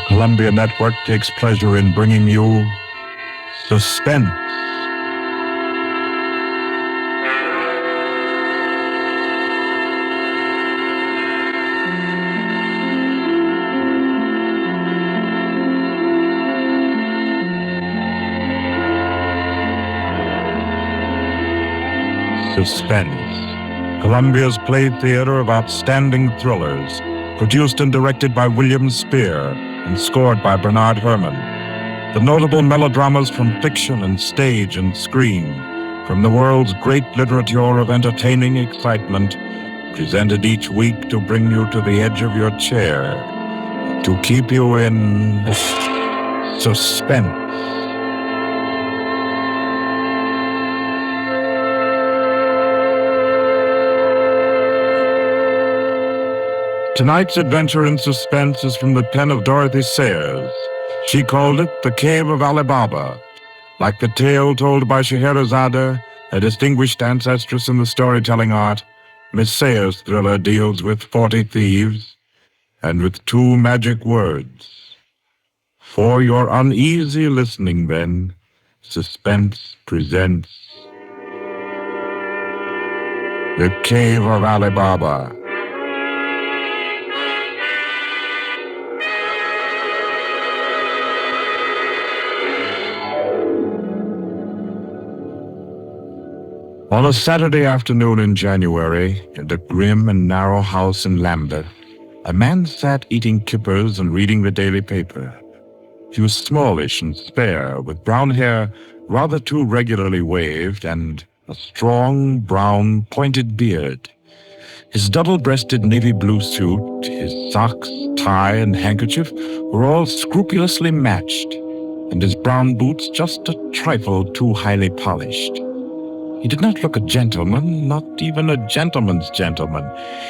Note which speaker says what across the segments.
Speaker 1: Columbia Network takes pleasure in bringing you Suspense. Suspense, Columbia's play theater of outstanding thrillers, produced and directed by William Spear and scored by Bernard Hermann. The notable melodramas from fiction and stage and screen, from the world's great literature of entertaining excitement, presented each week to bring you to the edge of your chair, to keep you in suspense. Tonight's adventure in suspense is from the pen of Dorothy Sayers. She called it The Cave of Ali Baba. Like the tale told by Scheherazade, a distinguished ancestress in the storytelling art, Miss Sayers' thriller deals with 40 thieves and with two magic words. For your uneasy listening, then, Suspense presents The Cave of Ali Baba. On a Saturday afternoon in January, in the grim and narrow house in Lambeth, a man sat eating kippers and reading the daily paper. He was smallish and spare, with brown hair rather too regularly waved and a strong, brown, pointed beard. His double-breasted navy blue suit, his socks, tie, and handkerchief were all scrupulously matched, and his brown boots just a trifle too highly polished. He did not look a gentleman, not even a gentleman's gentleman.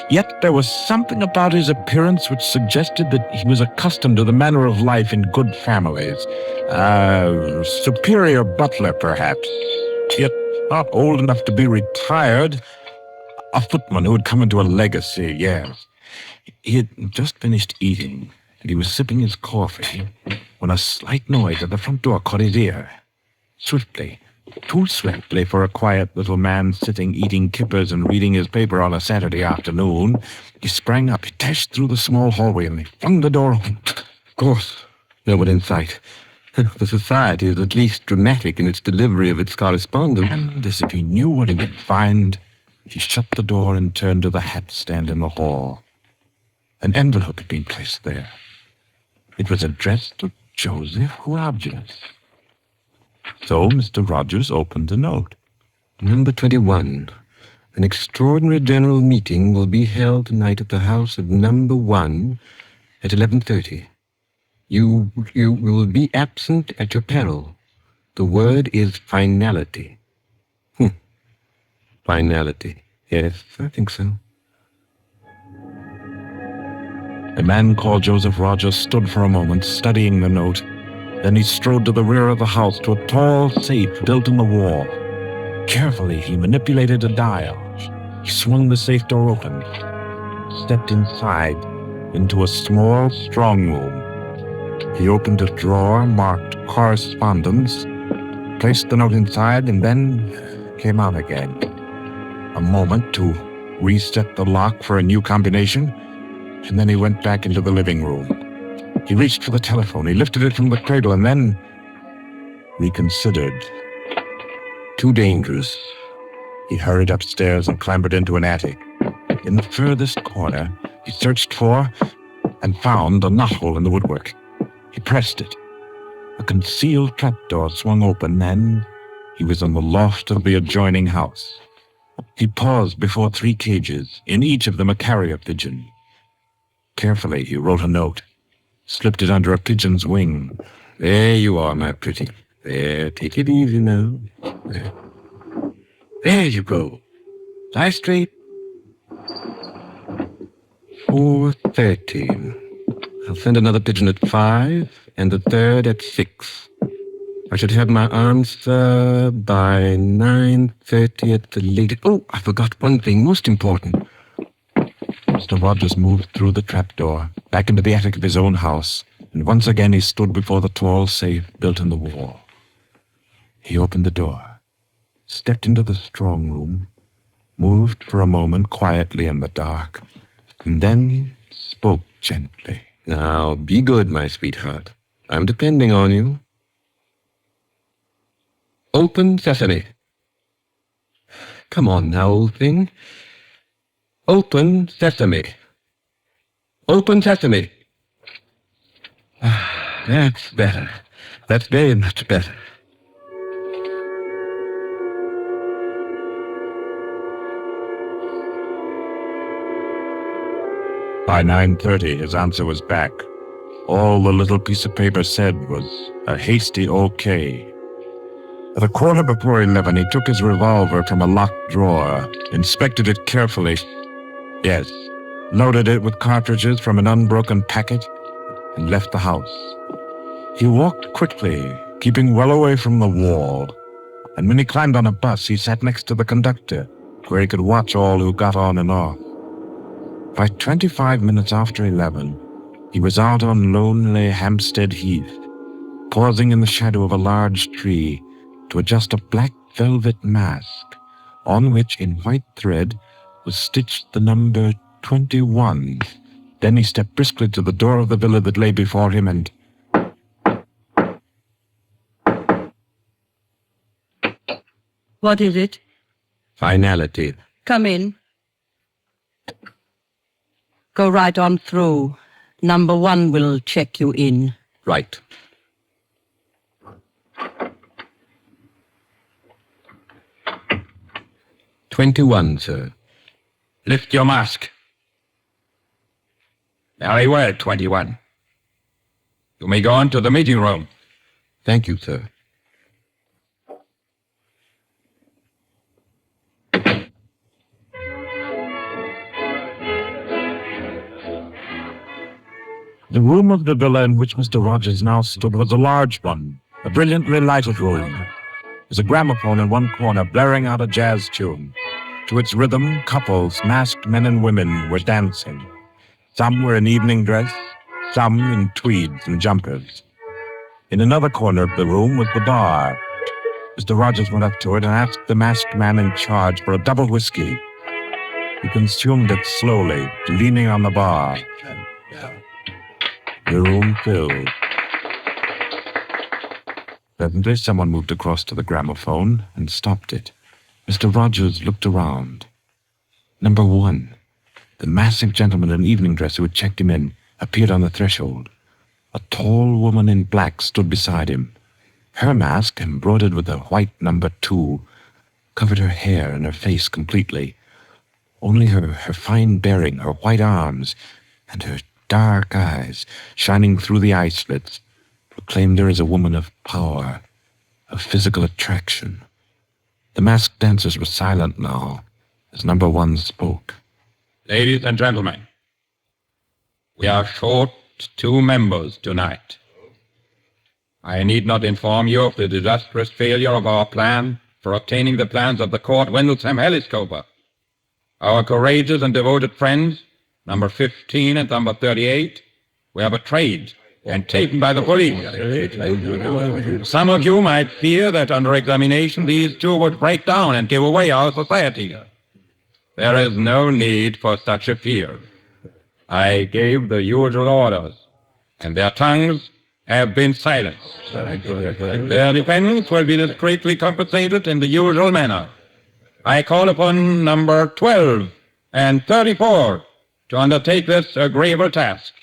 Speaker 1: Yet there was something about his appearance which suggested that he was accustomed to the manner of life in good families. Superior butler, perhaps. Yet not old enough to be retired. A footman who had come into a legacy, yes. He had just finished eating, and he was sipping his coffee, when a slight noise at the front door caught his ear. Swiftly, too swiftly for a quiet little man sitting eating kippers and reading his paper on a Saturday afternoon, he sprang up, he dashed through the small hallway, and he flung the door open. Of course, no one in sight. The society is at least dramatic in its delivery of its correspondence. And as if he knew what he would find, he shut the door and turned to the hat stand in the hall. An envelope had been placed there. It was addressed to Joseph Rogers. So Mr. Rogers opened the note. Number 21. An extraordinary general meeting will be held tonight at the house of number 1 at 11:30. You will be absent at your peril. The word is finality. Finality. Yes, I think so. A man called Joseph Rogers stood for a moment studying the note. Then he strode to the rear of the house to a tall safe built in the wall. Carefully, he manipulated a dial. He swung the safe door open, stepped inside into a small strong room. He opened a drawer marked correspondence, placed the note inside, and then came out again. A moment to reset the lock for a new combination, and then he went back into the living room. He reached for the telephone. He lifted it from the cradle and then reconsidered. Too dangerous. He hurried upstairs and clambered into an attic. In the furthest corner, he searched for and found a knothole in the woodwork. He pressed it. A concealed trapdoor swung open, and he was in the loft of the adjoining house. He paused before 3 cages, in each of them a carrier pigeon. Carefully, he wrote a note. Slipped it under a pigeon's wing. There you are, my pretty. There, take it easy now. There you go. Lie straight. 4:30. I'll send another pigeon at 5, and the third at 6. I should have my answer by 9:30 at the latest. Oh, I forgot one thing, most important. Mr. Rogers moved through the trapdoor, back into the attic of his own house, and once again he stood before the tall safe built in the wall. He opened the door, stepped into the strong room, moved for a moment quietly in the dark, and then spoke gently.
Speaker 2: Now, be good, my sweetheart. I'm depending on you. Open sesame. Come on now, old thing. Open sesame. Open sesame. That's better. That's very much better.
Speaker 1: By 9:30, his answer was back. All the little piece of paper said was a hasty okay. At a quarter before 11, he took his revolver from a locked drawer, inspected it carefully. Yes, loaded it with cartridges from an unbroken packet, and left the house. He walked quickly, keeping well away from the wall, and when he climbed on a bus, he sat next to the conductor, where he could watch all who got on and off. By 25 minutes after 11, he was out on lonely Hampstead Heath, pausing in the shadow of a large tree to adjust a black velvet mask, on which in white thread was stitched the number 21. Then he stepped briskly to the door of the villa that lay before him and...
Speaker 3: What is it?
Speaker 2: Finality.
Speaker 3: Come in. Go right on through. Number 1 will check you in.
Speaker 2: Right. "21, sir."
Speaker 4: Lift your mask. Very well, 21. You may go on to the meeting room.
Speaker 2: Thank you, sir.
Speaker 1: The room of the villa in which Mr. Rogers now stood was a large one, a brilliantly lighted room. There was a gramophone in one corner blaring out a jazz tune. To its rhythm, couples, masked men and women, were dancing. Some were in evening dress, some in tweeds and jumpers. In another corner of the room was the bar. Mr. Rogers went up to it and asked the masked man in charge for a double whiskey. He consumed it slowly, leaning on the bar. The room filled. Presently, someone moved across to the gramophone and stopped it. Mr. Rogers looked around. Number 1, the massive gentleman in evening dress who had checked him in, appeared on the threshold. A tall woman in black stood beside him. Her mask, embroidered with a white number 2, covered her hair and her face completely. Only her fine bearing, her white arms, and her dark eyes, shining through the eye slits, proclaimed her as a woman of power, of physical attraction. The masked dancers were silent now, as number 1 spoke.
Speaker 4: Ladies and gentlemen, we are short 2 members tonight. I need not inform you of the disastrous failure of our plan for obtaining the plans of the Court Wendelsham Heliscoper. Our courageous and devoted friends, number 15 and number 38, were betrayed and taken by the police. Some of you might fear that under examination these 2 would break down and give away our society. There is no need for such a fear. I gave the usual orders, and their tongues have been silenced. Their defendants will be discreetly compensated in the usual manner. I call upon number 12 and 34 to undertake this agreeable task.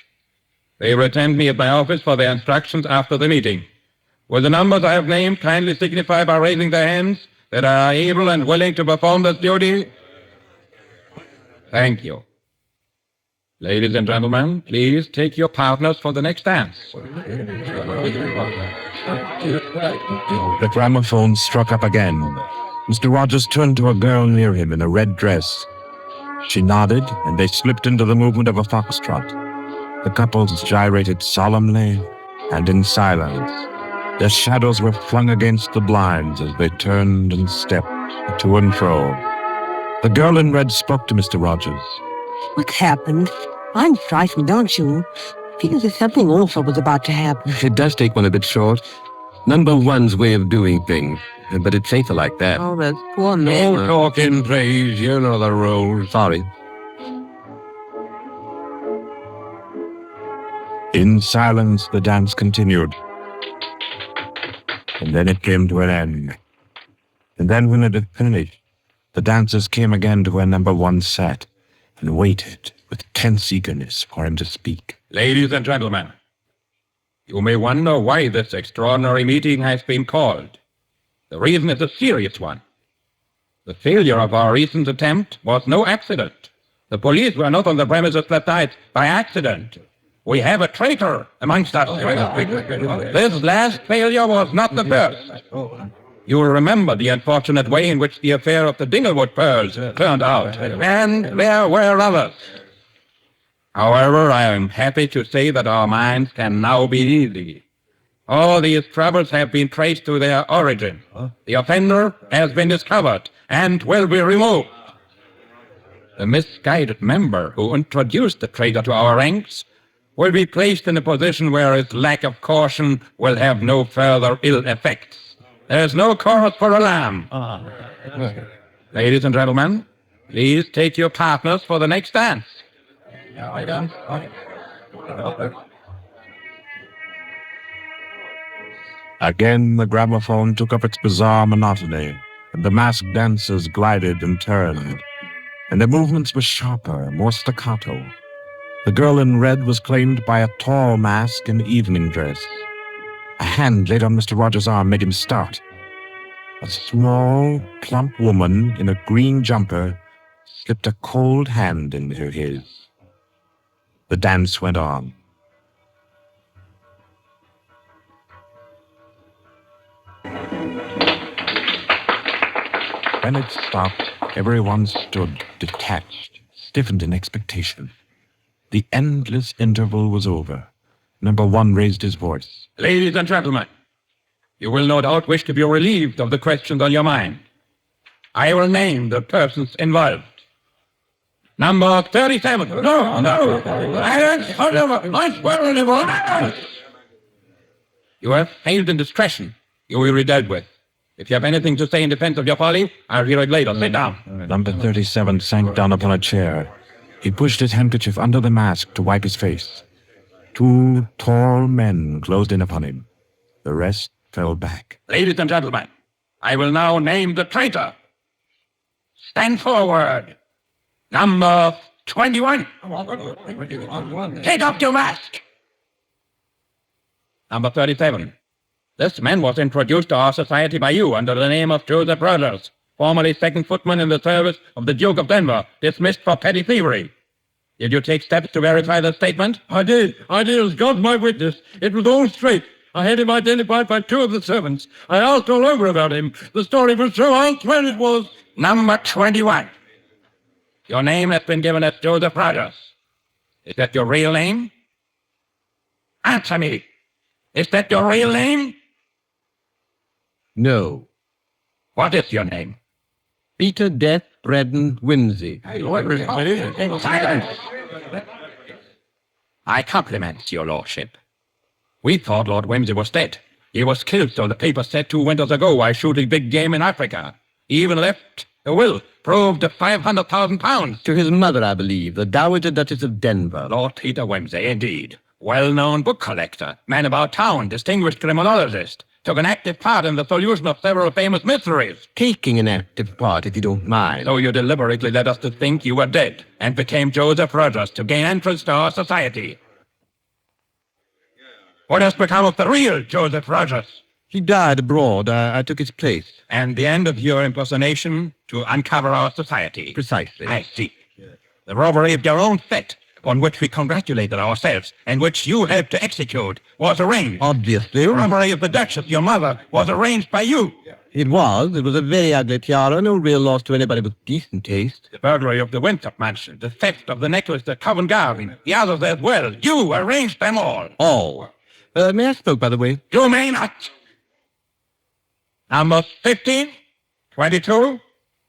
Speaker 4: They will attend me at my office for their instructions after the meeting. Will the numbers I have named kindly signify by raising their hands that I are able and willing to perform this duty? Thank you. Ladies and gentlemen, please take your partners for the next dance.
Speaker 1: The gramophone struck up again. Mr. Rogers turned to a girl near him in a red dress. She nodded, and they slipped into the movement of a foxtrot. The couples gyrated solemnly and in silence. Their shadows were flung against the blinds as they turned and stepped to and fro. The girl in red spoke to Mr. Rogers.
Speaker 5: What happened? I'm frightened, aren't you?
Speaker 3: feels as something awful was about to happen.
Speaker 2: It does take one a bit short. Number one's way of doing things. But it's safer like that.
Speaker 3: Oh, that poor
Speaker 1: No
Speaker 3: man.
Speaker 1: talking, please. You know the rules.
Speaker 2: Sorry.
Speaker 1: In silence, the dance continued. And then it came to an end. And then when it had finished, the dancers came again to where number one sat and waited with tense eagerness for him to speak.
Speaker 4: Ladies and gentlemen, you may wonder why this extraordinary meeting has been called. The reason is a serious one. The failure of our recent attempt was no accident. The police were not on the premises that night by accident. We have a traitor amongst us. This last failure was not the first. You will remember the unfortunate way in which the affair of the Dinglewood pearls turned out, and there were others. However, I am happy to say that our minds can now be easy. All these troubles have been traced to their origin. The offender has been discovered and will be removed. The misguided member who introduced the traitor to our ranks will be placed in a position where his lack of caution will have no further ill effects. There is no cause for alarm. Ladies and gentlemen, please take your partners for the next dance.
Speaker 1: Again, the gramophone took up its bizarre monotony, and the masked dancers glided and turned, and their movements were sharper, more staccato. The girl in red was claimed by a tall mask in evening dress. A hand laid on Mr. Rogers' arm made him start. A small, plump woman in a green jumper slipped a cold hand into his. The dance went on. When it stopped, everyone stood detached, stiffened in expectation. The endless interval was over. Number one raised his voice.
Speaker 4: Ladies and gentlemen, you will no doubt wish to be relieved of the questions on your mind. I will name the persons involved. Number 37. No. You have failed in discretion. You will be dealt with. If you have anything to say in defense of your folly, I'll hear it later. Sit down.
Speaker 1: Number 37 sank down upon a chair. He pushed his handkerchief under the mask to wipe his face. Two tall men closed in upon him. The rest fell back.
Speaker 4: Ladies and gentlemen, I will now name the traitor. Stand forward. Number 21. Take off your mask. Number 37. This man was introduced to our society by you under the name of Joseph Rogers, formerly second footman in the service of the Duke of Denver, dismissed for petty thievery. Did you take steps to verify the statement?
Speaker 5: I did. As God's my witness. It was all straight. I had him identified by two of the servants. I asked all over about him. The story was so unswear it was.
Speaker 4: Number 21. Your name has been given as Joseph Rogers. Is that your real name? Answer me. Is that your real name?
Speaker 2: No.
Speaker 4: What is your name?
Speaker 2: Peter Death Braden Winsey.
Speaker 4: Silence! I compliment your lordship. We thought Lord Winsey was dead. He was killed, so the paper said 2 winters ago while shooting big game in Africa. He even left a will, proved of £500,000.
Speaker 2: To his mother, I believe, the Dowager Duchess of Denver.
Speaker 4: Lord Peter Winsey, indeed. Well-known book collector, man about town, distinguished criminologist. Took an active part in the solution of several famous mysteries.
Speaker 2: Taking an active part, if you don't mind.
Speaker 4: So you deliberately led us to think you were dead and became Joseph Rogers to gain entrance to our society. What has become of the real Joseph Rogers?
Speaker 2: He died abroad. I took his place.
Speaker 4: And the end of your impersonation to uncover our society.
Speaker 2: Precisely.
Speaker 4: I see. The robbery of your own set, on which we congratulated ourselves, and which you helped to execute, was arranged.
Speaker 2: Obviously.
Speaker 4: The robbery of the Duchess, your mother, was arranged by you.
Speaker 2: It was. It was a very ugly tiara, no real loss to anybody with decent taste.
Speaker 4: The burglary of the Winthrop mansion, the theft of the necklace at Covent Garden, the others as well. You arranged them all.
Speaker 2: All. May I smoke, by the way?
Speaker 4: You may not. Number 15, 22,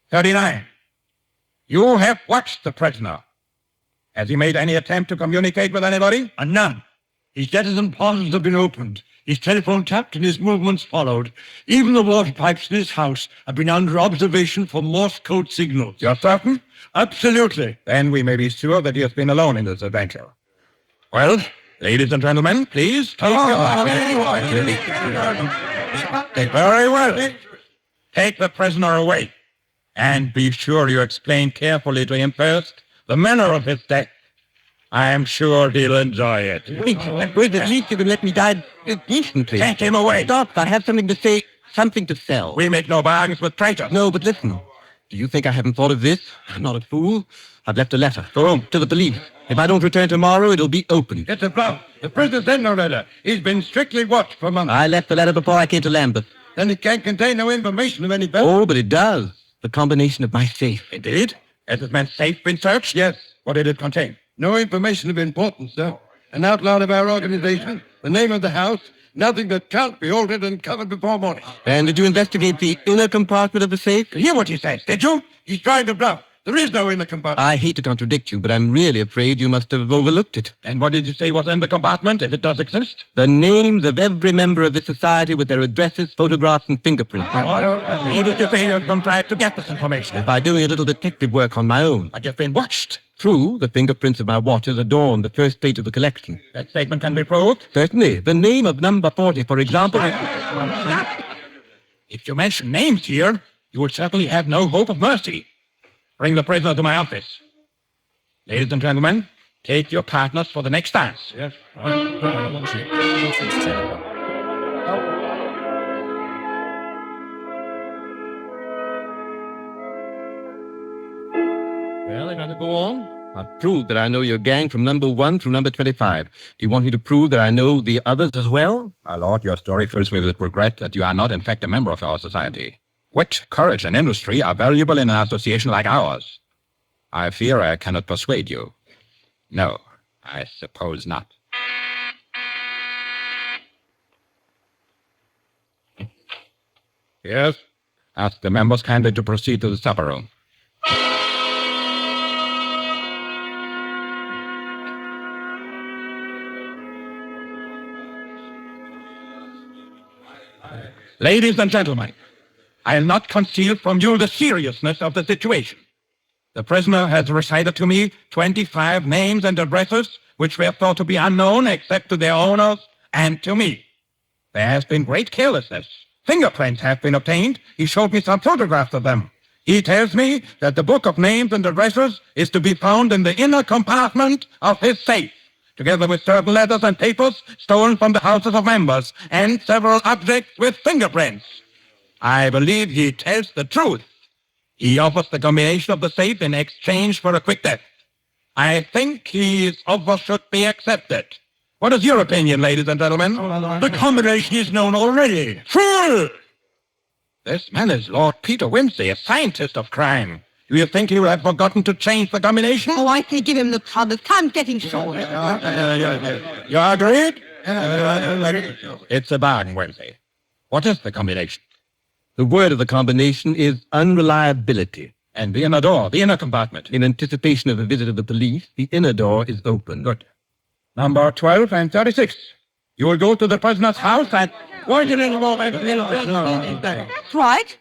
Speaker 4: 39. You have watched the prisoner. Has he made any attempt to communicate with anybody?
Speaker 5: None. His letters and parcels have been opened. His telephone tapped and his movements followed. Even the water pipes in his house have been under observation for Morse code signals.
Speaker 4: You're certain?
Speaker 5: Absolutely.
Speaker 4: Then we may be sure that he has been alone in this adventure. Well, ladies and gentlemen, please. Very well. Take the prisoner away. And be sure you explain carefully to him first the manner of his death. I am sure he'll enjoy it.
Speaker 3: Wait, at least you can let me die decently.
Speaker 4: Take him away.
Speaker 3: Stop, I have something to say, something to sell.
Speaker 4: We make no bargains with traitors.
Speaker 2: No, but listen. Do you think I haven't thought of this? I'm not a fool. I've left a letter.
Speaker 4: To whom?
Speaker 2: To the police. If I don't return tomorrow, it'll be opened.
Speaker 5: It's a bluff. The prisoner sent no letter. He's been strictly watched for months.
Speaker 2: I left the letter before I came to Lambeth.
Speaker 5: Then it can't contain no information of any value.
Speaker 2: Oh, but it does. The combination of my safe.
Speaker 4: Indeed? Has this man's safe been searched?
Speaker 5: Yes.
Speaker 4: What did it contain?
Speaker 5: No information of importance, sir. An outline of our organization, the name of the house, nothing that can't be altered and covered before morning.
Speaker 2: And did you investigate the inner compartment of the safe?
Speaker 4: Hear what he said, did you?
Speaker 5: He's trying to bluff. There is no inner compartment.
Speaker 2: I hate to contradict you, but I'm really afraid you must have overlooked it.
Speaker 4: And what did you say was in the compartment, if it does exist?
Speaker 2: The names of every member of the society with their addresses, photographs, and fingerprints.
Speaker 4: Who did you say you contrived to get this information?
Speaker 2: By doing a little detective work on my own.
Speaker 4: But you've been watched.
Speaker 2: True, the fingerprints of my watches adorn the first page of the collection.
Speaker 4: That statement can be proved.
Speaker 2: Certainly. The name of number 40, for example.
Speaker 4: If you mention names here, you will certainly have no hope of mercy. Bring the prisoner to my office. Ladies and gentlemen, take your partners for the next dance.
Speaker 5: Yes.
Speaker 2: Well, I got to go on. I've proved that I know your gang from number 1 through number 25. Do you want me to prove that I know the others as well?
Speaker 4: My lord, your story fills me with regret that you are not in fact a member of our society. Wit, courage, and industry are valuable in an association like ours. I fear I cannot persuade you. No, I suppose not. Yes? Ask the members kindly to proceed to the supper room. Ladies and gentlemen, I'll not conceal from you the seriousness of the situation. The prisoner has recited to me 25 names and addresses which were thought to be unknown except to their owners and to me. There has been great carelessness. Fingerprints have been obtained. He showed me some photographs of them. He tells me that the book of names and addresses is to be found in the inner compartment of his safe, together with certain letters and papers stolen from the houses of members, and several objects with fingerprints. I believe he tells the truth. He offers the combination of the safe in exchange for a quick death. I think his offer should be accepted. What is your opinion, ladies and gentlemen?
Speaker 5: The combination is known already.
Speaker 4: Fool! This man is Lord Peter Winsey, a scientist of crime. Do you think he will have forgotten to change the combination?
Speaker 3: Oh, I say give him the trouble. Time's getting short.
Speaker 4: You agreed? It's a bargain, Winsey. What is the combination?
Speaker 2: The word of the combination is unreliability.
Speaker 4: And the inner door, the inner compartment.
Speaker 2: In anticipation of a visit of the police, the inner door is open.
Speaker 4: Good. Number 12 and 36. You will go to the prisoner's house and...
Speaker 3: That's right.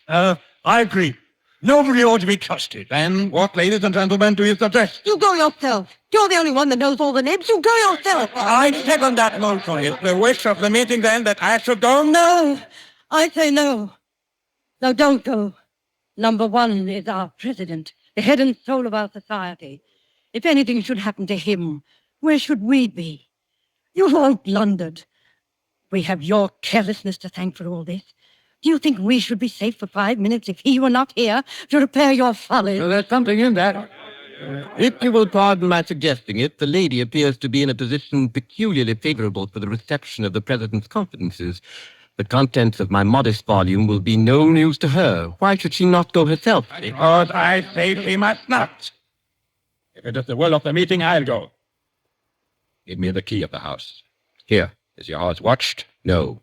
Speaker 5: I agree. Nobody ought to be trusted.
Speaker 4: Then what, ladies and gentlemen, do you suggest?
Speaker 3: You go yourself. You're the only one that knows all the names. You go yourself.
Speaker 4: I second that motion. It's the wish of the meeting, then, that I should go?
Speaker 3: No. I say no. No, don't go. Number 1 is our president, the head and soul of our society. If anything should happen to him, where should we be? You've all blundered. We have your carelessness to thank for all this. Do you think we should be safe for 5 minutes if he were not here to repair your folly?
Speaker 5: So there's something in that.
Speaker 2: If you will pardon my suggesting it, the lady appears to be in a position peculiarly favorable for the reception of the president's confidences. The contents of my modest volume will be no news to her. Why should she not go herself?
Speaker 4: Because I say she must not. If it is the will of the meeting, I'll go. Give me the key of the house.
Speaker 2: Here.
Speaker 4: Is your house watched?
Speaker 2: No.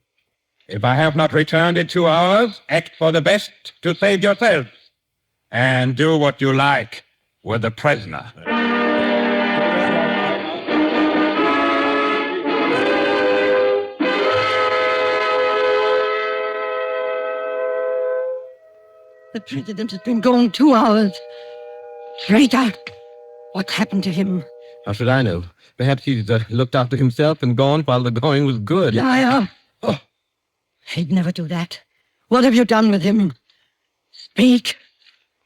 Speaker 4: If I have not returned in 2 hours, act for the best to save yourselves. And do what you like with the prisoner.
Speaker 3: The president has been gone 2 hours. Traitor! What's happened to him?
Speaker 2: How should I know? Perhaps he's looked after himself and gone while the going was good.
Speaker 3: Liar!
Speaker 2: Oh.
Speaker 3: He'd never do that. What have you done with him? Speak,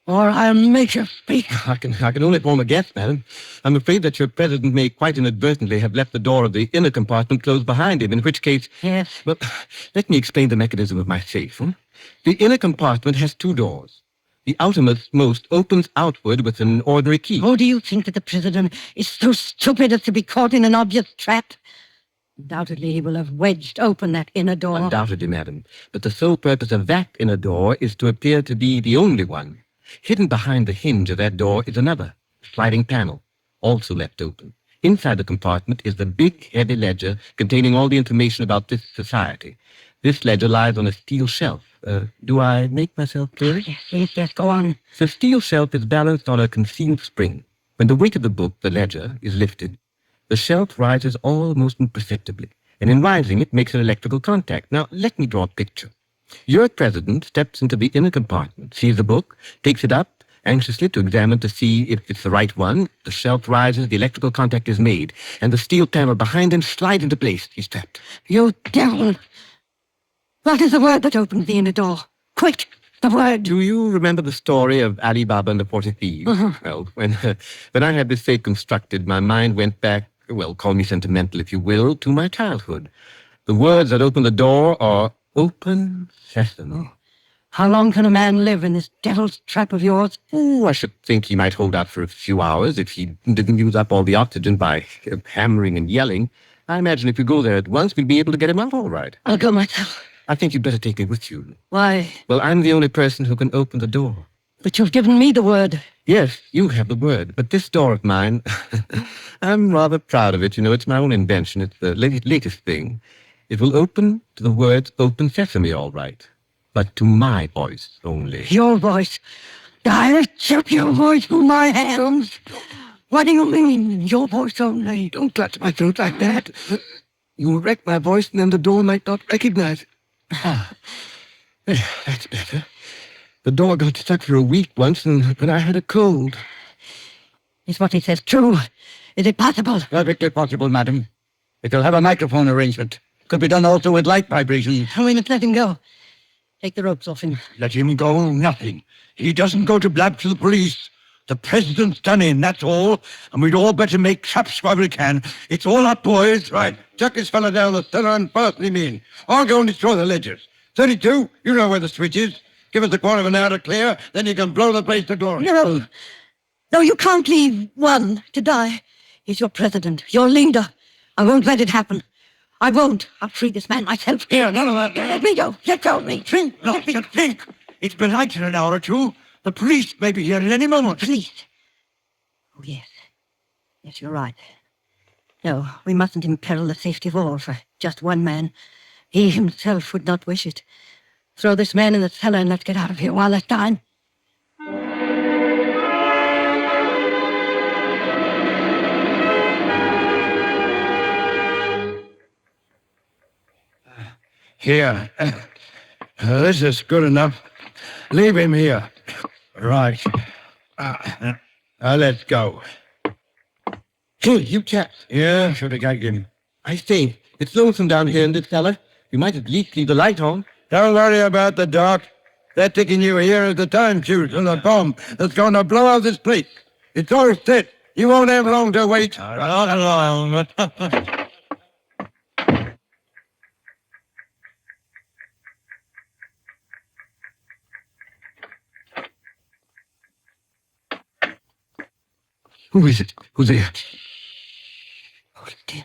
Speaker 3: or I'll make you speak.
Speaker 2: I can only form a guess, madam. I'm afraid that your president may quite inadvertently have left the door of the inner compartment closed behind him, in which case...
Speaker 3: Yes.
Speaker 2: Well, let me explain the mechanism of my safe. The inner compartment has 2 doors. The outermost opens outward with an ordinary key.
Speaker 3: Oh, do you think that the president is so stupid as to be caught in an obvious trap? Undoubtedly, he will have wedged open that inner door.
Speaker 2: Undoubtedly, madam. But the sole purpose of that inner door is to appear to be the only one. Hidden behind the hinge of that door is another, sliding panel, also left open. Inside the compartment is the big, heavy ledger containing all the information about this society. This ledger lies on a steel shelf. Do I make myself clear?
Speaker 3: Yes, go on.
Speaker 2: The steel shelf is balanced on a concealed spring. When the weight of the book, the ledger, is lifted, the shelf rises almost imperceptibly, and in rising it makes an electrical contact. Now, let me draw a picture. Your president steps into the inner compartment, sees the book, takes it up, anxiously to examine to see if it's the right one. The shelf rises, the electrical contact is made, and the steel panel behind him slides into place. He's trapped.
Speaker 3: You devil! What is the word that opens the inner door? Quick, the word.
Speaker 2: Do you remember the story of Ali Baba and the 40 Thieves? Well, when I had this safe constructed, my mind went back, well, call me sentimental if you will, to my childhood. The words that open the door are open sesame.
Speaker 3: How long can a man live in this devil's trap of yours?
Speaker 2: Oh, I should think he might hold out for a few hours if he didn't use up all the oxygen by hammering and yelling. I imagine if we go there at once, we'll be able to get him out all right.
Speaker 3: I'll go myself.
Speaker 2: I think you'd better take me with you.
Speaker 3: Why?
Speaker 2: Well, I'm the only person who can open the door.
Speaker 3: But you've given me the word.
Speaker 2: Yes, you have the word. But this door of mine, I'm rather proud of it. You know, it's my own invention. It's the latest thing. It will open to the words open sesame, all right. But to my voice only.
Speaker 3: Your voice? I'll chop your voice with my hands. What do you mean, your voice only?
Speaker 2: Don't clutch my throat like that. You will wreck my voice, and then the door might not recognize it. That's better. The door got stuck for a week once, and when I had a cold.
Speaker 3: Is what he says true? Is it possible?
Speaker 5: Perfectly possible, madam. It'll have a microphone arrangement. Could be done also with light vibrations.
Speaker 3: We must let him go. Take the ropes off him.
Speaker 5: Let him go, nothing. He doesn't go to blab to the police. The president's done in, that's all. And we'd all better make traps while we can. It's all up, boys. Right, chuck this fella down the cellar and fasten him in. I'll go and destroy the ledgers. 32, you know where the switch is. Give us a quarter of an hour to clear, then you can blow the place to glory.
Speaker 3: No. No, you can't leave one to die. He's your president, your leader. I won't let it happen. I won't. I'll free this man myself.
Speaker 5: Here, none of that.
Speaker 3: Let me go. Let go of me.
Speaker 5: Think, not to think. It's been light in an hour or two. The police may be here at any moment.
Speaker 3: Police? Oh, yes. Yes, you're right. No, we mustn't imperil the safety of all for just one man. He himself would not wish it. Throw this man in the cellar and let's get out of here while there's time.
Speaker 5: Here. This is good enough. Leave him here. Right. Let's go.
Speaker 2: Hey, you chaps.
Speaker 5: Yeah, should have got him.
Speaker 2: I say, it's lonesome down here in this cellar. You might at least leave the light on.
Speaker 5: Don't worry about the dark. They're taking you here as the time fuse and the bomb that's going to blow out this place. It's all set. You won't have long to wait. Not long.
Speaker 2: Who is it? Who's there?
Speaker 3: Hold it in,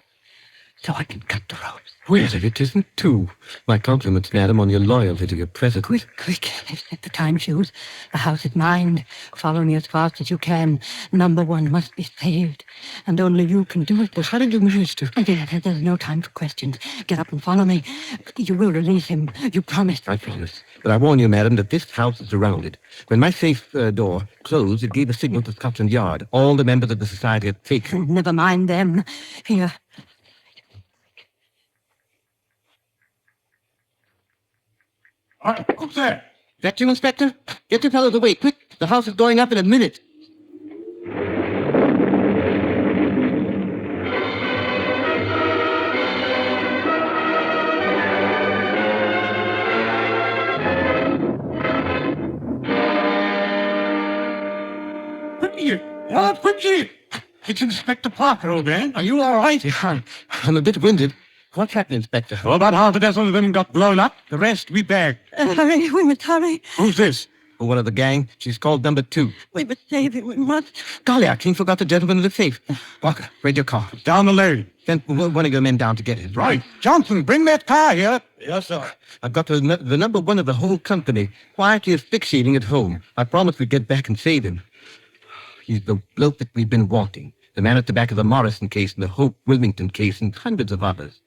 Speaker 3: so I can cut the ropes.
Speaker 2: Well, if it isn't two. My compliments, madam, on your loyalty to your president.
Speaker 3: Quick. They've set the time fuse. The house is mine. Follow me as fast as you can. Number 1 must be saved. And only you can do it.
Speaker 2: Well, how did you manage to...
Speaker 3: There's no time for questions. Get up and follow me. You will release him. You promised.
Speaker 2: I promise. But I warn you, madam, that this house is surrounded. When my safe door closed, it gave a signal to Scotland Yard. All the members of the society had taken.
Speaker 3: Never mind them. Here.
Speaker 5: Who's there?
Speaker 2: That you, Inspector? Get the fellows away, quick. The house is going up in a minute.
Speaker 5: Winsey! It's Inspector Parker, old man. Are you all right?
Speaker 2: Yeah, I'm a bit winded. What happened, Inspector?
Speaker 5: Well, about half a dozen of them got blown up. The rest we bagged.
Speaker 3: Hurry, we must hurry.
Speaker 5: Who's this?
Speaker 2: One of the gang. She's called number 2.
Speaker 3: We must save him, we must.
Speaker 2: Golly, I clean forgot the gentleman in the safe. Walker, raid your car.
Speaker 5: Down the lane.
Speaker 2: Send one of your men down to get it.
Speaker 5: Right. Johnson, bring that car here. Yes, sir.
Speaker 2: I've got the number 1 of the whole company quietly asphyxiating at home. I promised we'd get back and save him. He's the bloke that we've been wanting. The man at the back of the Morrison case and the Hope Wilmington case and hundreds of others.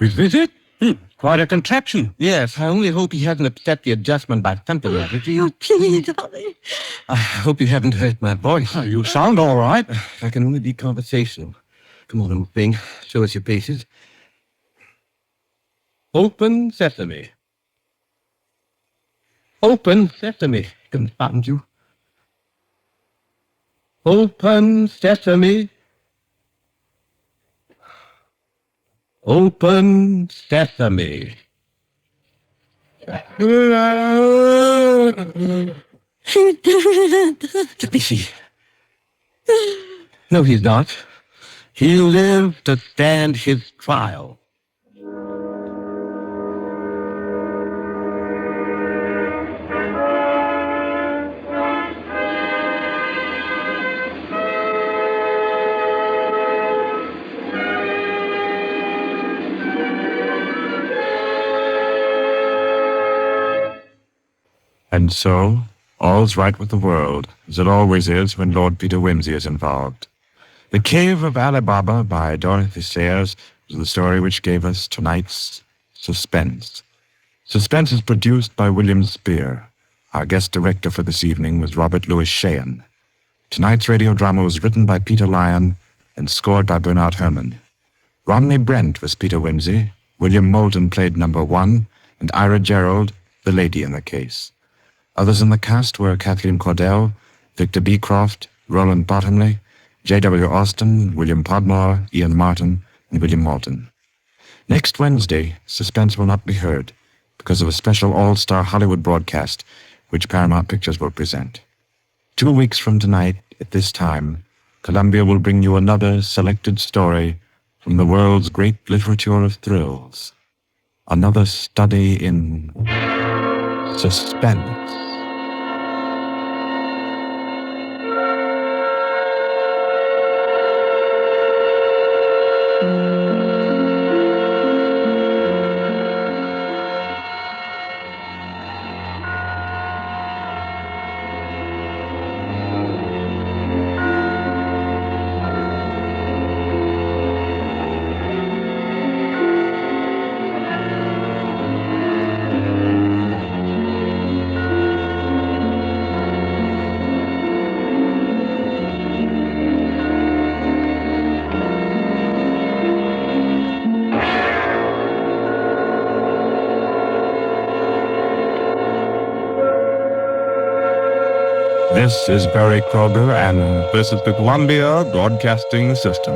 Speaker 5: Is this it? Quite a contraption.
Speaker 2: Yes, I only hope he hasn't upset the adjustment by thumping at it.
Speaker 3: Oh, please, hurry.
Speaker 2: I hope you haven't hurt my voice.
Speaker 5: You sound all right.
Speaker 2: I can only be conversational. Come on, old thing. Show us your paces. Open sesame. Open sesame. Confound you. Open sesame. Open sesame. Let me see. No, he's not. He'll live to stand his trial.
Speaker 1: And so, all's right with the world, as it always is when Lord Peter Winsey is involved. The Cave of Ali Baba by Dorothy L was the story which gave us tonight's Suspense. Suspense is produced by William Spear. Our guest director for this evening was Robert Louis Sheehan. Tonight's radio drama was written by Peter Lyon and scored by Bernard Hermann. Romney Brent was Peter Winsey, William Moulton played number 1, and Ira Gerald, the lady in the case. Others in the cast were Katheleen Quadell, Victor Becrofft, Roland Bottomley, J.W. Austin, William Pubmar, Ian Martin, and William Moulton. Next Wednesday, Suspense will not be heard because of a special all-star Hollywood broadcast which Paramount Pictures will present. 2 weeks from tonight, at this time, Columbia will bring you another selected story from the world's great literature of thrills. Another study in suspense. This is Barry Kroger, and this is the Columbia Broadcasting System.